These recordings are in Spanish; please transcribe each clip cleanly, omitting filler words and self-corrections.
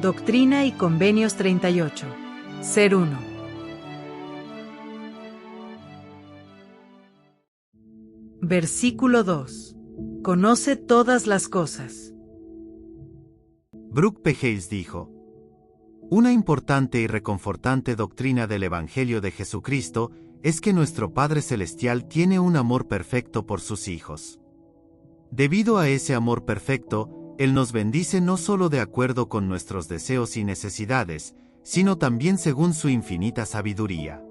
Doctrina y Convenios 38. Ser uno. Versículo 2. Conoce todas las cosas. Brooke P. Hales dijo: una importante y reconfortante doctrina del Evangelio de Jesucristo es que nuestro Padre Celestial tiene un amor perfecto por sus hijos. Debido a ese amor perfecto, Él nos bendice no solo de acuerdo con nuestros deseos y necesidades, sino también según su infinita sabiduría.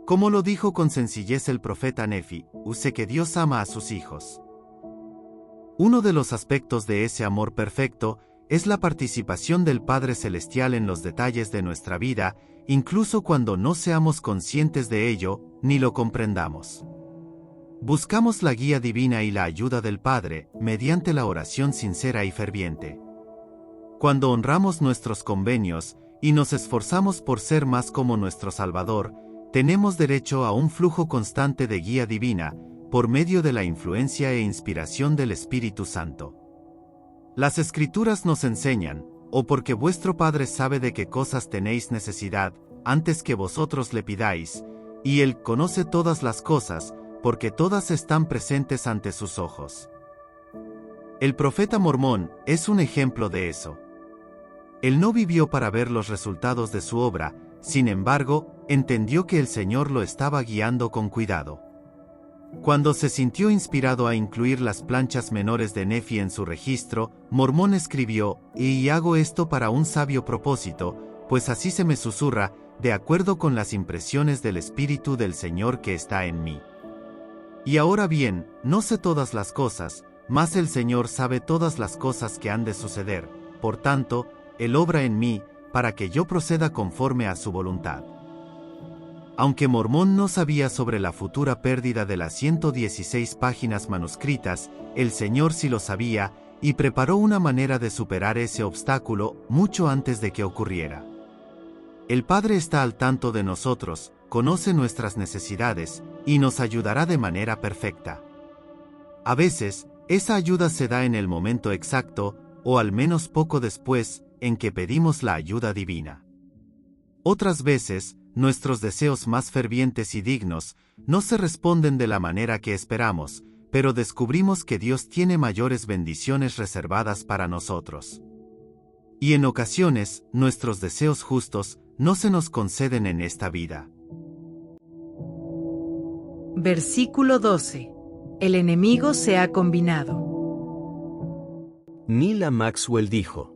Como lo dijo con sencillez el profeta Nefi, sé que Dios ama a sus hijos. Uno de los aspectos de ese amor perfecto es la participación del Padre Celestial en los detalles de nuestra vida, incluso cuando no seamos conscientes de ello, ni lo comprendamos. Buscamos la guía divina y la ayuda del Padre, mediante la oración sincera y ferviente. Cuando honramos nuestros convenios, y nos esforzamos por ser más como nuestro Salvador, tenemos derecho a un flujo constante de guía divina, por medio de la influencia e inspiración del Espíritu Santo. Las Escrituras nos enseñan: o porque vuestro Padre sabe de qué cosas tenéis necesidad, antes que vosotros le pidáis, y Él conoce todas las cosas, porque todas están presentes ante sus ojos. El profeta Mormón es un ejemplo de eso. Él no vivió para ver los resultados de su obra, sin embargo, entendió que el Señor lo estaba guiando con cuidado. Cuando se sintió inspirado a incluir las planchas menores de Nefi en su registro, Mormón escribió: y hago esto para un sabio propósito, pues así se me susurra, de acuerdo con las impresiones del Espíritu del Señor que está en mí. Y ahora bien, no sé todas las cosas, mas el Señor sabe todas las cosas que han de suceder, por tanto, Él obra en mí, para que yo proceda conforme a su voluntad. Aunque Mormón no sabía sobre la futura pérdida de las 116 páginas manuscritas, el Señor sí lo sabía, y preparó una manera de superar ese obstáculo mucho antes de que ocurriera. El Padre está al tanto de nosotros, conoce nuestras necesidades, y nos ayudará de manera perfecta. A veces, esa ayuda se da en el momento exacto, o al menos poco después, en que pedimos la ayuda divina. Otras veces, nuestros deseos más fervientes y dignos no se responden de la manera que esperamos, pero descubrimos que Dios tiene mayores bendiciones reservadas para nosotros. Y en ocasiones, nuestros deseos justos no se nos conceden en esta vida. Versículo 12. El enemigo se ha combinado. Neal Maxwell dijo: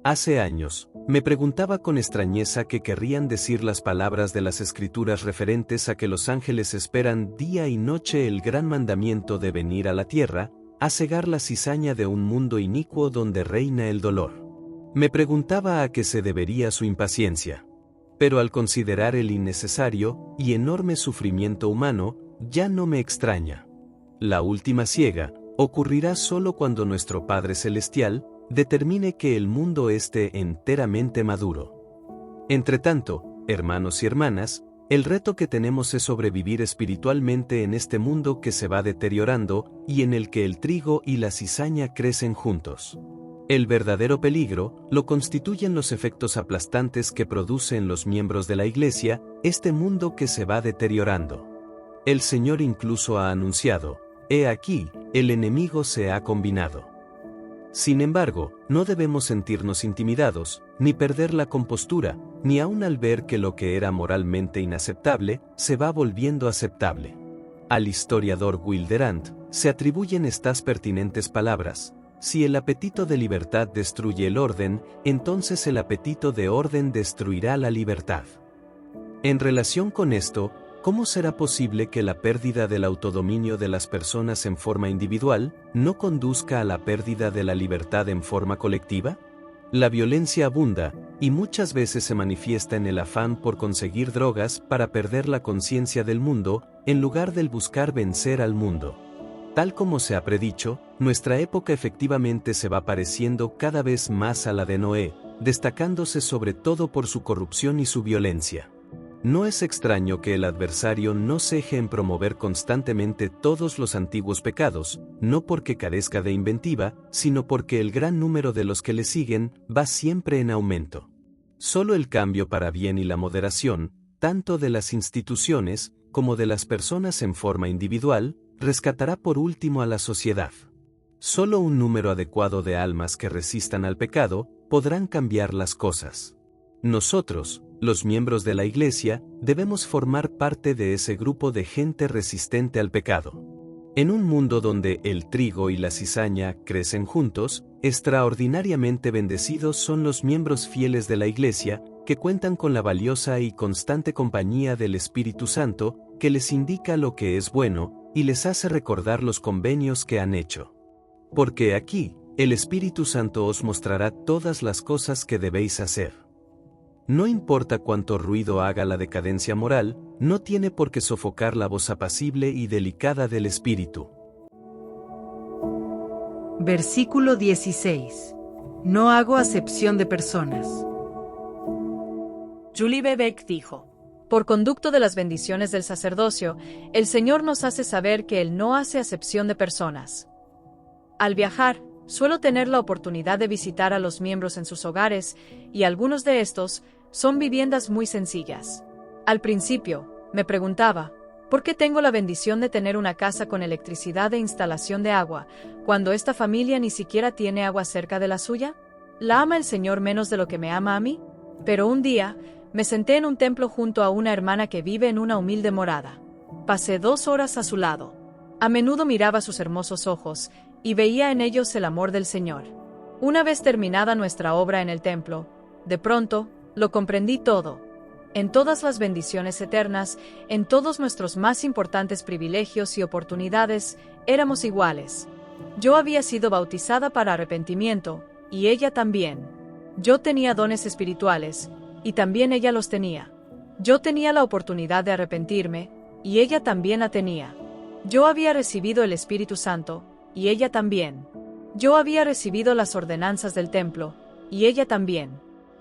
hace años, me preguntaba con extrañeza qué querrían decir las palabras de las Escrituras referentes a que los ángeles esperan día y noche el gran mandamiento de venir a la tierra, a cegar la cizaña de un mundo inicuo donde reina el dolor. Me preguntaba a qué se debería su impaciencia. Pero al considerar el innecesario y enorme sufrimiento humano, ya no me extraña. La última siega ocurrirá solo cuando nuestro Padre Celestial determine que el mundo esté enteramente maduro. Entretanto, hermanos y hermanas, el reto que tenemos es sobrevivir espiritualmente en este mundo que se va deteriorando y en el que el trigo y la cizaña crecen juntos. El verdadero peligro lo constituyen los efectos aplastantes que produce en los miembros de la Iglesia este mundo que se va deteriorando. El Señor incluso ha anunciado: he aquí, el enemigo se ha combinado. Sin embargo, no debemos sentirnos intimidados, ni perder la compostura, ni aun al ver que lo que era moralmente inaceptable, se va volviendo aceptable. Al historiador Will Durant se atribuyen estas pertinentes palabras: si el apetito de libertad destruye el orden, entonces el apetito de orden destruirá la libertad. En relación con esto, ¿cómo será posible que la pérdida del autodominio de las personas en forma individual no conduzca a la pérdida de la libertad en forma colectiva? La violencia abunda, y muchas veces se manifiesta en el afán por conseguir drogas para perder la conciencia del mundo, en lugar del buscar vencer al mundo. Tal como se ha predicho, nuestra época efectivamente se va pareciendo cada vez más a la de Noé, destacándose sobre todo por su corrupción y su violencia. No es extraño que el adversario no ceje en promover constantemente todos los antiguos pecados, no porque carezca de inventiva, sino porque el gran número de los que le siguen va siempre en aumento. Solo el cambio para bien y la moderación, tanto de las instituciones como de las personas en forma individual, rescatará por último a la sociedad. Solo un número adecuado de almas que resistan al pecado podrán cambiar las cosas. Nosotros, los miembros de la Iglesia, debemos formar parte de ese grupo de gente resistente al pecado. En un mundo donde el trigo y la cizaña crecen juntos, extraordinariamente bendecidos son los miembros fieles de la Iglesia, que cuentan con la valiosa y constante compañía del Espíritu Santo, que les indica lo que es bueno, y les hace recordar los convenios que han hecho. Porque aquí, el Espíritu Santo os mostrará todas las cosas que debéis hacer. No importa cuánto ruido haga la decadencia moral, no tiene por qué sofocar la voz apacible y delicada del Espíritu. Versículo 16. No hago acepción de personas. Julie Bebeck dijo: por conducto de las bendiciones del sacerdocio, el Señor nos hace saber que Él no hace acepción de personas. Al viajar, suelo tener la oportunidad de visitar a los miembros en sus hogares, y algunos de estos son viviendas muy sencillas. Al principio, me preguntaba, ¿por qué tengo la bendición de tener una casa con electricidad e instalación de agua, cuando esta familia ni siquiera tiene agua cerca de la suya? ¿La ama el Señor menos de lo que me ama a mí? Pero un día, me senté en un templo junto a una hermana que vive en una humilde morada. Pasé 2 horas a su lado. A menudo miraba sus hermosos ojos, y veía en ellos el amor del Señor. Una vez terminada nuestra obra en el templo, de pronto, lo comprendí todo. En todas las bendiciones eternas, en todos nuestros más importantes privilegios y oportunidades, éramos iguales. Yo había sido bautizada para arrepentimiento, y ella también. Yo tenía dones espirituales, y también ella los tenía. Yo tenía la oportunidad de arrepentirme, y ella también la tenía. Yo había recibido el Espíritu Santo, y ella también. Yo había recibido las ordenanzas del templo, y ella también.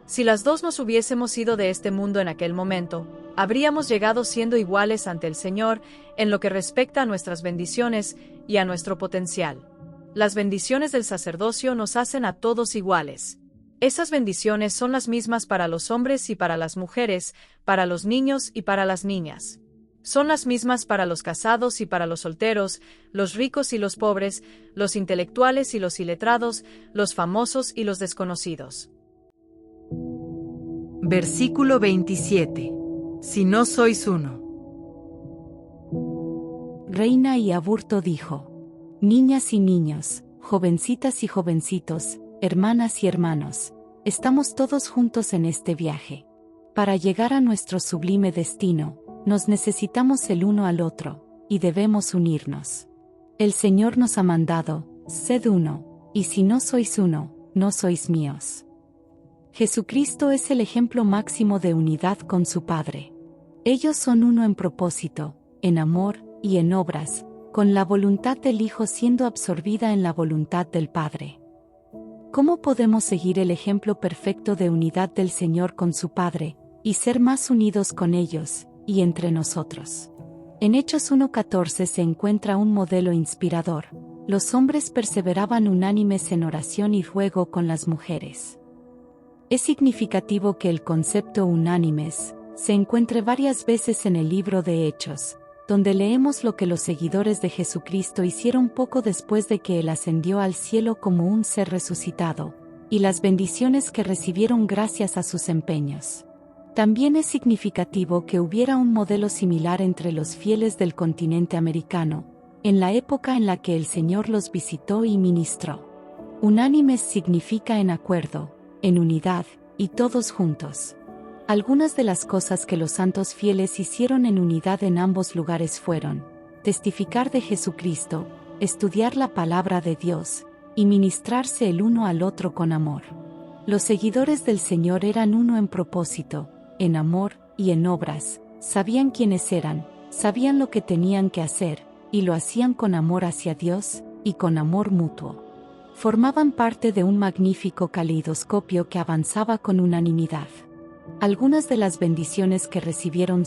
Si las dos nos hubiésemos ido de este mundo en aquel momento, habríamos llegado siendo iguales ante el Señor en lo que respecta a nuestras bendiciones y a nuestro potencial. Las bendiciones del sacerdocio nos hacen a todos iguales. Esas bendiciones son las mismas para los hombres y para las mujeres, para los niños y para las niñas. Son las mismas para los casados y para los solteros, los ricos y los pobres, los intelectuales y los iletrados, los famosos y los desconocidos. Versículo 27. Si no sois uno. Reina y Aburto dijo: niñas y niños, jovencitas y jovencitos, hermanas y hermanos, estamos todos juntos en este viaje. Para llegar a nuestro sublime destino, nos necesitamos el uno al otro, y debemos unirnos. El Señor nos ha mandado: sed uno, y si no sois uno, no sois míos. Jesucristo es el ejemplo máximo de unidad con su Padre. Ellos son uno en propósito, en amor y en obras, con la voluntad del Hijo siendo absorbida en la voluntad del Padre. ¿Cómo podemos seguir el ejemplo perfecto de unidad del Señor con su Padre, y ser más unidos con ellos, y entre nosotros? En Hechos 1:14 se encuentra un modelo inspirador. Los hombres perseveraban unánimes en oración y ruego con las mujeres. Es significativo que el concepto unánimes se encuentre varias veces en el libro de Hechos, donde leemos lo que los seguidores de Jesucristo hicieron poco después de que Él ascendió al cielo como un ser resucitado, y las bendiciones que recibieron gracias a sus empeños. También es significativo que hubiera un modelo similar entre los fieles del continente americano, en la época en la que el Señor los visitó y ministró. Unánimes significa en acuerdo, en unidad, y todos juntos. Algunas de las cosas que los santos fieles hicieron en unidad en ambos lugares fueron: testificar de Jesucristo, estudiar la palabra de Dios, y ministrarse el uno al otro con amor. Los seguidores del Señor eran uno en propósito, en amor y en obras, sabían quiénes eran, sabían lo que tenían que hacer, y lo hacían con amor hacia Dios, y con amor mutuo. Formaban parte de un magnífico caleidoscopio que avanzaba con unanimidad. Algunas de las bendiciones que recibieron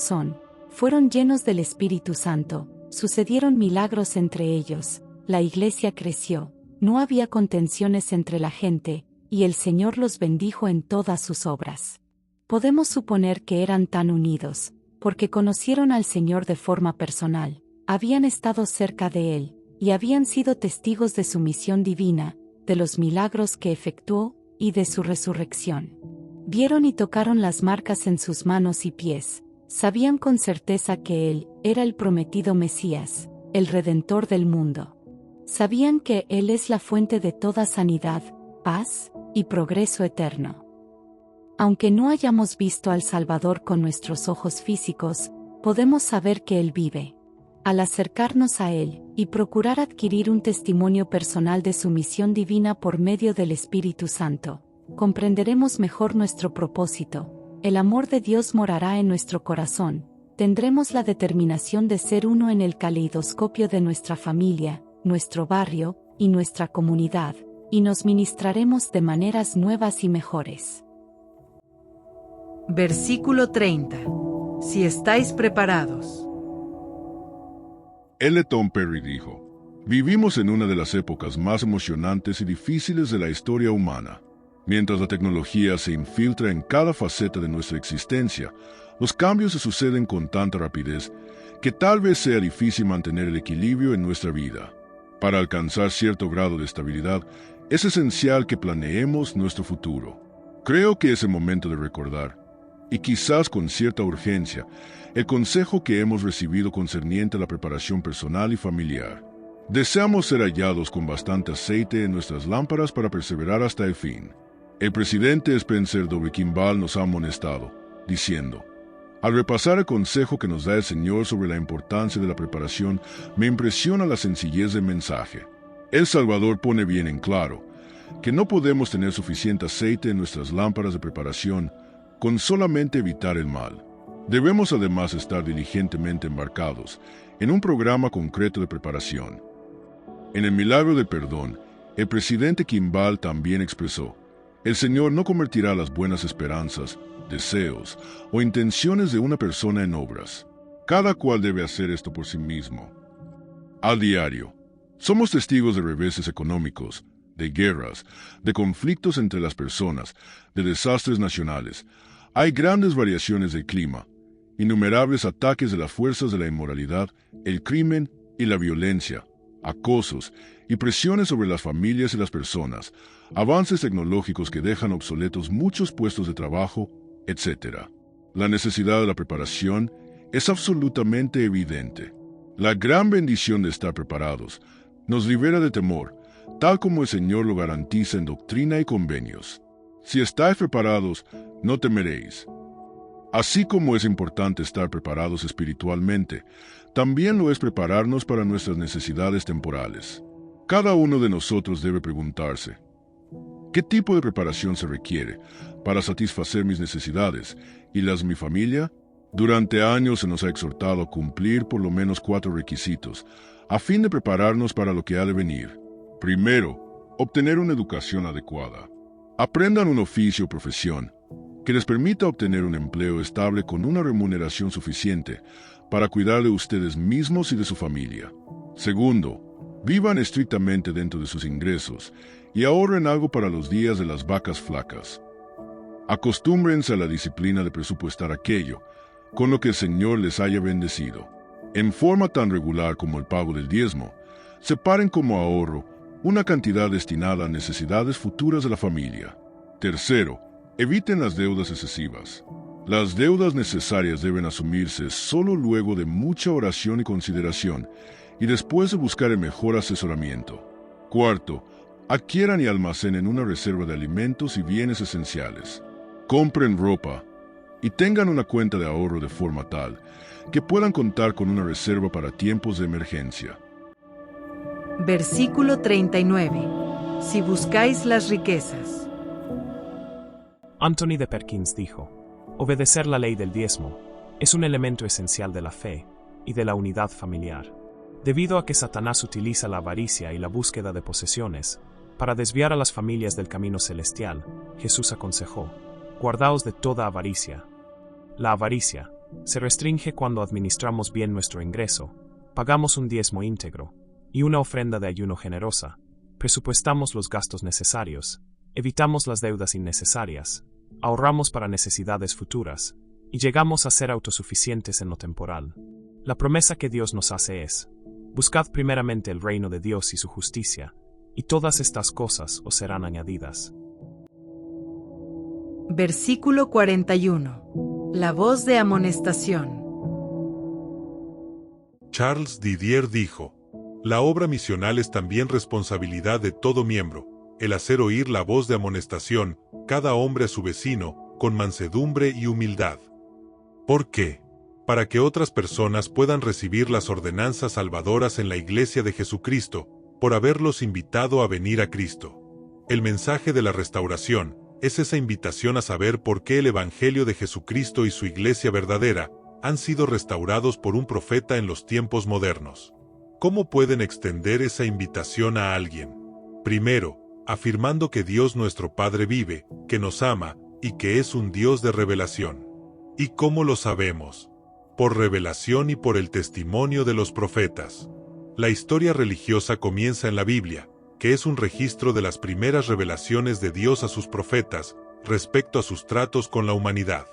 fueron llenos del Espíritu Santo, sucedieron milagros entre ellos, la iglesia creció, no había contenciones entre la gente, y el Señor los bendijo en todas sus obras. Podemos suponer que eran tan unidos, porque conocieron al Señor de forma personal, habían estado cerca de Él, y habían sido testigos de su misión divina, de los milagros que efectuó, y de su resurrección. Vieron y tocaron las marcas en sus manos y pies, sabían con certeza que Él era el prometido Mesías, el Redentor del mundo. Sabían que Él es la fuente de toda sanidad, paz y progreso eterno. Aunque no hayamos visto al Salvador con nuestros ojos físicos, podemos saber que Él vive. Al acercarnos a Él y procurar adquirir un testimonio personal de su misión divina por medio del Espíritu Santo, comprenderemos mejor nuestro propósito. El amor de Dios morará en nuestro corazón, tendremos la determinación de ser uno en el caleidoscopio de nuestra familia, nuestro barrio y nuestra comunidad, y nos ministraremos de maneras nuevas y mejores. Versículo 30. Si estáis preparados. L. Tom Perry dijo: vivimos en una de las épocas más emocionantes y difíciles de la historia humana. Mientras la tecnología se infiltra en cada faceta de nuestra existencia, los cambios se suceden con tanta rapidez que tal vez sea difícil mantener el equilibrio en nuestra vida. Para alcanzar cierto grado de estabilidad, es esencial que planeemos nuestro futuro. Creo que es el momento de recordar, y quizás con cierta urgencia, el consejo que hemos recibido concerniente a la preparación personal y familiar. Deseamos ser hallados con bastante aceite en nuestras lámparas para perseverar hasta el fin. El presidente Spencer W. Kimball nos ha amonestado, diciendo: al repasar el consejo que nos da el Señor sobre la importancia de la preparación, me impresiona la sencillez del mensaje. El Salvador pone bien en claro que no podemos tener suficiente aceite en nuestras lámparas de preparación con solamente evitar el mal. Debemos además estar diligentemente embarcados en un programa concreto de preparación. En el milagro del perdón, el presidente Kimball también expresó: el Señor no convertirá las buenas esperanzas, deseos o intenciones de una persona en obras. Cada cual debe hacer esto por sí mismo. A diario, somos testigos de reveses económicos, de guerras, de conflictos entre las personas, de desastres nacionales. Hay grandes variaciones del clima, innumerables ataques de las fuerzas de la inmoralidad, el crimen y la violencia, acosos y presiones sobre las familias y las personas, avances tecnológicos que dejan obsoletos muchos puestos de trabajo, etc. La necesidad de la preparación es absolutamente evidente. La gran bendición de estar preparados nos libera de temor, tal como el Señor lo garantiza en Doctrina y Convenios. Si estáis preparados, no temeréis. Así como es importante estar preparados espiritualmente, también lo es prepararnos para nuestras necesidades temporales. Cada uno de nosotros debe preguntarse: ¿qué tipo de preparación se requiere para satisfacer mis necesidades y las de mi familia? Durante años se nos ha exhortado a cumplir por lo menos 4 requisitos, a fin de prepararnos para lo que ha de venir. Primero, obtener una educación adecuada. Aprendan un oficio o profesión que les permita obtener un empleo estable con una remuneración suficiente para cuidar de ustedes mismos y de su familia. Segundo, vivan estrictamente dentro de sus ingresos y ahorren algo para los días de las vacas flacas. Acostúmbrense a la disciplina de presupuestar aquello con lo que el Señor les haya bendecido. En forma tan regular como el pago del diezmo, separen como ahorro una cantidad destinada a necesidades futuras de la familia. Tercero, eviten las deudas excesivas. Las deudas necesarias deben asumirse solo luego de mucha oración y consideración, y después de buscar el mejor asesoramiento. Cuarto, adquieran y almacenen una reserva de alimentos y bienes esenciales. Compren ropa y tengan una cuenta de ahorro de forma tal que puedan contar con una reserva para tiempos de emergencia. Versículo 39. Si buscáis las riquezas. Anthony de Perkins dijo: obedecer la ley del diezmo es un elemento esencial de la fe y de la unidad familiar. Debido a que Satanás utiliza la avaricia y la búsqueda de posesiones para desviar a las familias del camino celestial, Jesús aconsejó: Guardaos de toda avaricia. La avaricia se restringe cuando administramos bien nuestro ingreso, pagamos un diezmo íntegro y una ofrenda de ayuno generosa, presupuestamos los gastos necesarios, evitamos las deudas innecesarias, ahorramos para necesidades futuras y llegamos a ser autosuficientes en lo temporal. La promesa que Dios nos hace es: buscad primeramente el reino de Dios y su justicia, y todas estas cosas os serán añadidas. Versículo 41. La voz de amonestación. Charles Didier dijo: la obra misional es también responsabilidad de todo miembro, el hacer oír la voz de amonestación, cada hombre a su vecino, con mansedumbre y humildad. ¿Por qué? Para que otras personas puedan recibir las ordenanzas salvadoras en la Iglesia de Jesucristo, por haberlos invitado a venir a Cristo. El mensaje de la restauración es esa invitación a saber por qué el Evangelio de Jesucristo y su Iglesia verdadera han sido restaurados por un profeta en los tiempos modernos. ¿Cómo pueden extender esa invitación a alguien? Primero, afirmando que Dios nuestro Padre vive, que nos ama y que es un Dios de revelación. ¿Y cómo lo sabemos? Por revelación y por el testimonio de los profetas. La historia religiosa comienza en la Biblia, que es un registro de las primeras revelaciones de Dios a sus profetas respecto a sus tratos con la humanidad.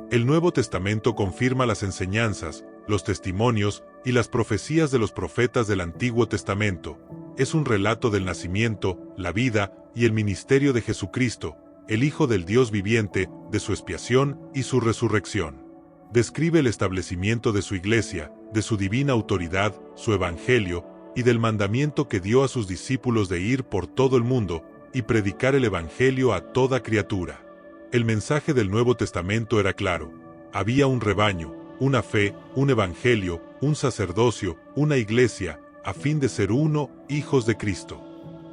El Nuevo Testamento confirma las enseñanzas, los testimonios y las profecías de los profetas del Antiguo Testamento. Es un relato del nacimiento, la vida y el ministerio de Jesucristo, el Hijo del Dios viviente, de su expiación y su resurrección. Describe el establecimiento de su Iglesia, de su divina autoridad, su Evangelio, y del mandamiento que dio a sus discípulos de ir por todo el mundo y predicar el Evangelio a toda criatura. El mensaje del Nuevo Testamento era claro: había un rebaño, una fe, un Evangelio, un sacerdocio, una iglesia, a fin de ser uno, hijos de Cristo.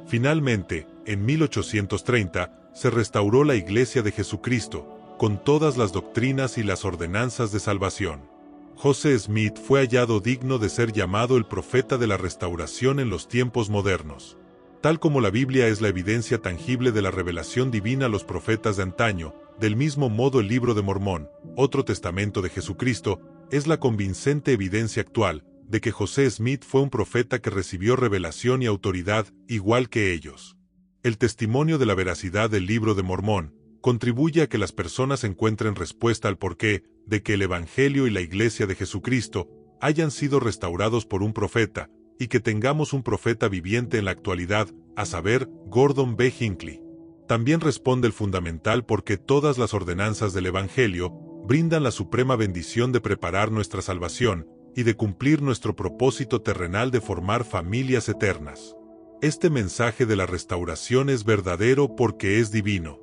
Finalmente, en 1830, se restauró la Iglesia de Jesucristo, con todas las doctrinas y las ordenanzas de salvación. José Smith fue hallado digno de ser llamado el profeta de la restauración en los tiempos modernos. Tal como la Biblia es la evidencia tangible de la revelación divina a los profetas de antaño, del mismo modo el Libro de Mormón, otro testamento de Jesucristo, es la convincente evidencia actual de que José Smith fue un profeta que recibió revelación y autoridad igual que ellos. El testimonio de la veracidad del Libro de Mormón contribuye a que las personas encuentren respuesta al porqué de que el Evangelio y la Iglesia de Jesucristo hayan sido restaurados por un profeta, y que tengamos un profeta viviente en la actualidad, a saber, Gordon B. Hinckley. También responde el fundamental porque todas las ordenanzas del Evangelio brindan la suprema bendición de preparar nuestra salvación y de cumplir nuestro propósito terrenal de formar familias eternas. Este mensaje de la restauración es verdadero porque es divino.